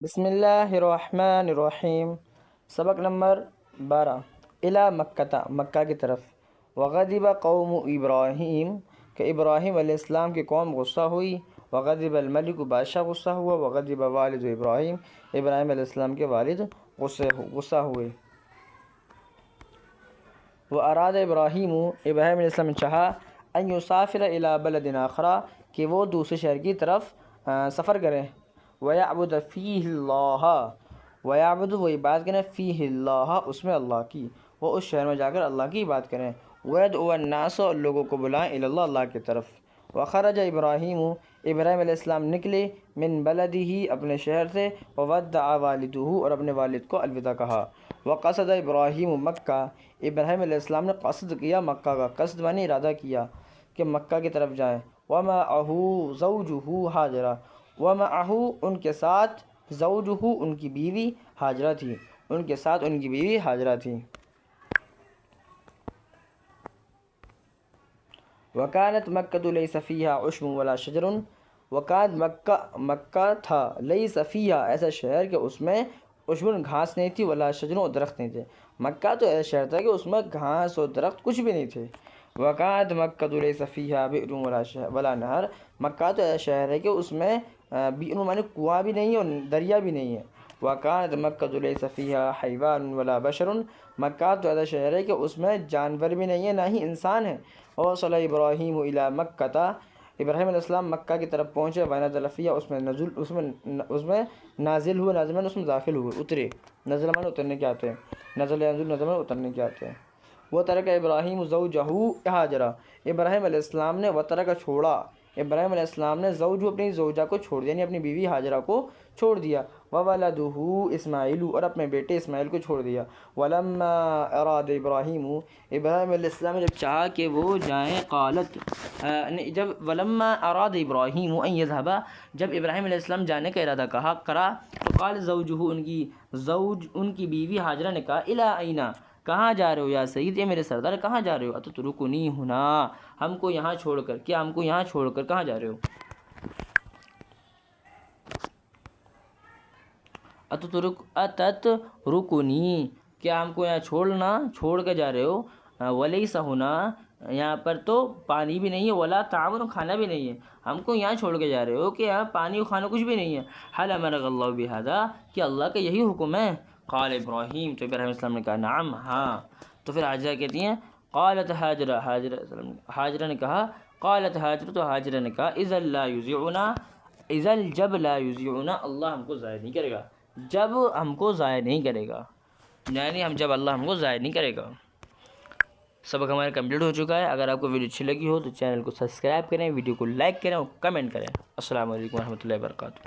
بسم اللہ الرحمن الرحیم۔ سبق نمبر 12 الی مکہ، مکہ کی طرف۔ وغضب قوم ابراہیم، کہ ابراہیم علیہ السلام کی قوم غصہ ہوئی۔ وغضب الملک، بادشاہ غصہ ہوا۔ وغضب والد ابراہیم، ابراہیم علیہ السلام کے والد غصہ ہوئے۔ واراد ابراہیم، ابراہیم علیہ السلام نے چاہا ان یسافر الی بلد آخر، کہ وہ دوسرے شہر کی طرف سفر کریں۔ ویعبد فیہ اللہ، ویعبد وہ عبادت کریں، فیہ اللہ اس میں اللہ کی، وہ اس شہر میں جا کر اللہ کی عبادت کریں۔ ویدعو الناس، اور لوگوں کو بلائیں، الی اللہ، اللہ کی طرف۔ وخرج ابراہیم، ابراہیم علیہ السلام نکلے، من بلدہ اپنے شہر سے، وودع والدہ، اور اپنے والد کو الوداع کہا۔ وقصد ابراہیم مکہ، ابراہیم علیہ السلام نے قصد کیا مکہ کا، قصد معنی ارادہ کیا کہ مکہ کی طرف جائیں۔ ومعہ زوجہ ہاجرہ، ومعہ ان کے ساتھ، زوجہ ان کی بیوی، ہاجرہ تھی، ان کے ساتھ ان کی بیوی ہاجرہ تھی۔ وکانت مکہ لیس فیہا عشب ولا شجر، وکانت مکہ تھا، لیس فیہا ایسا شہر کہ اس میں عشب گھاس نہیں تھی، ولا شجر اور درخت نہیں تھے۔ مکہ تو ایسا شہر تھا کہ اس میں گھاس اور درخت کچھ بھی نہیں تھے۔ وکانت مکہ لیس فیہا بئر ولا نہر، مکہ تو ایسا شہر ہے کہ اس میں بئر معنی کنواں بھی نہیں ہے اور دریا بھی نہیں ہے۔ وکانت مکہ لیس فیہا حیوان ولا بشر، مکہ تو ایسا شہر ہے کہ اس میں جانور بھی نہیں ہے نہ ہی انسان ہے۔ وصل ابراہیم الی مکہ، ابراہیم علیہ السلام مکہ کی طرف پہنچے۔ ونزل فیہا، اس میں نازل ہوئے، نازل میں اس میں داخل ہوئے، اترے۔ نزل میں اترنے کے آتے ہیں، نزل ینزل نزل میں اترنے کے آتے ہیں۔ وترک ابراہیم زوجہ ہاجرہ، ابراہیم علیہ السلام نے وترک چھوڑا، ابراہیم علیہ السلام نے زوجہ اپنی زوجہ کو چھوڑ دیا، یعنی اپنی بیوی ہاجرہ کو چھوڑ دیا۔ وولدہ اسماعیل، اور اپنے بیٹے اسماعیل کو چھوڑ دیا۔ ولما اراد ابراہیم، ابراہیم علیہ السلام نے جب چاہا کہ وہ جائیں، قالت، جب ولما اراد ابراہیم ان یذهب، جب ابراہیم علیہ السلام جانے کا ارادہ کرا، تو قال زوجہ ان کی بیوی ہاجرہ نے کہا، الی این، کہاں جا رہے ہو یا سید، یہ میرے سردار کہاں جا رہے ہو؟ اتترکنی ہنا، ہم کو یہاں چھوڑ کر، کیا ہم کو یہاں چھوڑ کر کہاں جا رہے ہو؟ اتترکنی، کیا ہم کو یہاں چھوڑ کے جا رہے ہو؟ ولیس ہنا، یہاں پر تو پانی بھی نہیں ہے، ولا طعام، کھانا بھی نہیں ہے، ہم کو یہاں چھوڑ کے جا رہے ہو کہ یہاں پانی اور کھانا کچھ بھی نہیں ہے۔ حل امرک اللہ بہذا، کہ اللہ کا یہی حکم ہے؟ قال ابراہیم، تو ابراہیم السلام نے کہا نعم، ہاں۔ تو پھر حاجرہ کہتی ہیں، قالت ہاجرہ، حاجرہ نے کہا، قالت حاجرہ، تو حاجرہ نے کہا، اذا لا یضیعنا، اذا جب لا یضیعنا، اللہ ہم کو ضائع نہیں کرے گا، جب ہم کو ضائع نہیں کرے گا، یعنی جب اللہ ہم کو ضائع نہیں کرے گا۔ سبق ہمارا کمپلیٹ ہو چکا ہے۔ اگر آپ کو ویڈیو اچھی لگی ہو تو چینل کو سبسکرائب کریں، ویڈیو کو لائک کریں اور کمنٹ کریں۔ السلام علیکم ورحمۃ اللہ وبرکاتہ۔